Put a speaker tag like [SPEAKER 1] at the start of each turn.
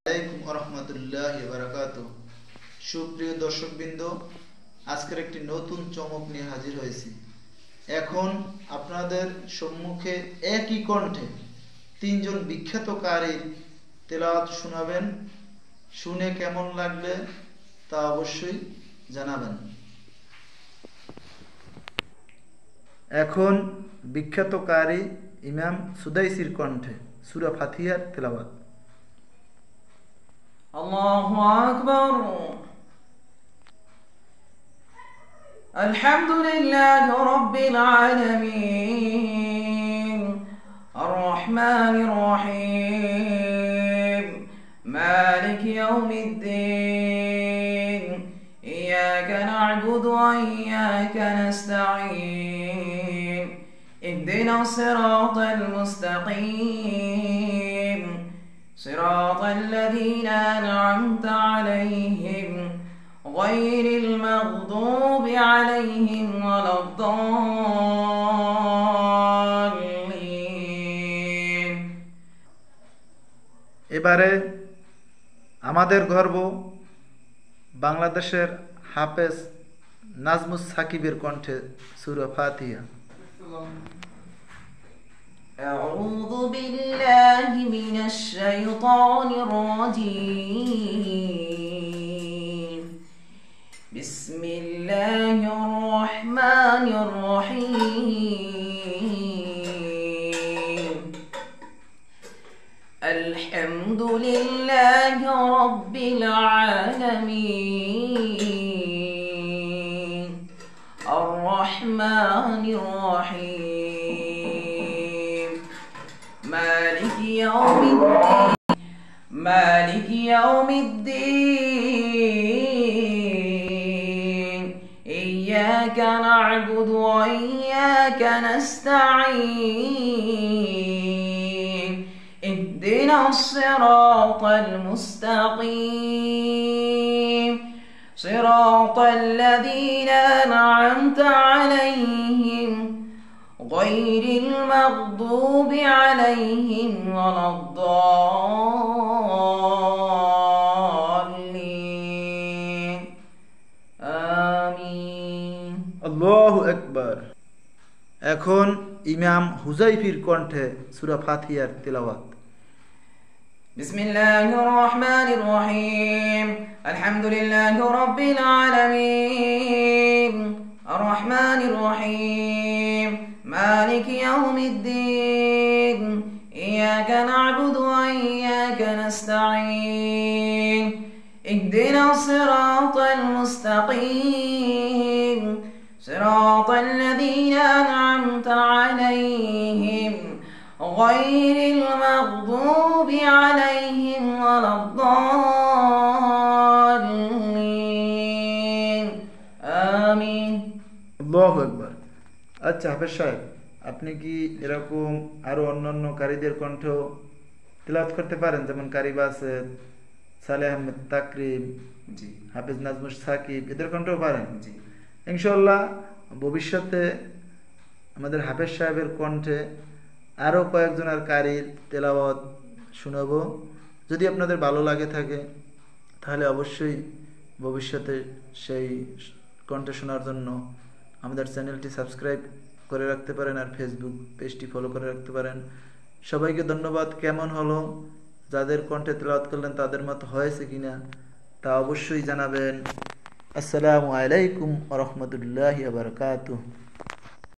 [SPEAKER 1] আলাইকুম রহমতুল্লাহি বারাকাতুহু। সুপ্রিয় দর্শকবৃন্দ, আজকের একটি নতুন চমক নিয়ে হাজির হয়েছি। এখন আপনাদের সম্মুখে একই কণ্ঠে তিনজন বিখ্যাত কারীর তেলাওয়াত শোনাবেন। শুনে কেমন লাগবে তা অবশ্যই জানাবেন। এখন বিখ্যাত কারী ইমাম সুদাইসির কণ্ঠে সূরা ফাতিহার তেলাওয়াত।
[SPEAKER 2] الله أكبر. الحمد لله رب العالمين الرحمن الرحيم مالك يوم الدين إياك نعبد وإياك نستعين اهدنا الصراط المستقيم صراط الذين أنعمت عليهم غير المغضوب عليهم ولا الضالين।
[SPEAKER 1] এবারে আমাদের গর্ব বাংলাদেশের হাফেজ নাজমুস সাকিবের কণ্ঠে সূরা ফাতিহা।
[SPEAKER 2] أعوذ بالله من الشيطان الرجيم بسم الله الرحمن الرحيم الحمد لله رب العالمين الرحمن الرحيم مالك يوم الدين إياك نعبد وإياك نستعين اهدنا الصراط المستقيم صراط الذين أنعمت عليهم غير المغضوب عليهم ولا الضالين آمين।
[SPEAKER 1] আল্লাহু আকবার। এখন ইমাম হুযাইফির কণ্ঠে সূরা ফাতিহার তেলাওয়াত।
[SPEAKER 2] بسم الله الرحمن الرحيم الحمد لله رب العالمين الرحمن الرحيم مالك يوم الدين إياك نعبد وإياك نستعين اهدنا الصراط المستقيم صراط الذين أنعمت عليهم غير المغضوب عليهم ولا الضالين آمين।
[SPEAKER 1] আল্লাহু আকবার। আচ্ছা হাফেজ সাহেব, আপনি কি এরকম আরো অন্যান্য কারীদের কণ্ঠ তেলাওয়াত করতে পারেন? যেমন কারী বাসেদ, সালেহ আহমেদ তাকরিম,
[SPEAKER 2] জি,
[SPEAKER 1] হাফেজ নাজমুস সাকিব, এদের কণ্ঠও পারেন?
[SPEAKER 2] জি,
[SPEAKER 1] ইনশাআল্লাহ ভবিষ্যতে আমাদের হাফেজ সাহেবের কণ্ঠে আরও কয়েকজনের কারীর তেলাওয়াত শোনাবো। যদি আপনাদের ভালো লাগে থাকে তাহলে অবশ্যই ভবিষ্যতে সেই কণ্ঠে শোনার জন্য আমাদের চ্যানেলটি সাবস্ক্রাইব করে রাখতে পারেন আর ফেসবুক পেজটি ফলো করে রাখতে পারেন। সবাইকে ধন্যবাদ। কেমন হলো, যাদের কণ্ঠে তেলাওয়াত করলেন তাদের মতো হয়েছে কিনা তা অবশ্যই জানাবেন। আসসালামু আলাইকুম ওয়া রাহমাতুল্লাহি ওয়া বারাকাতুহু।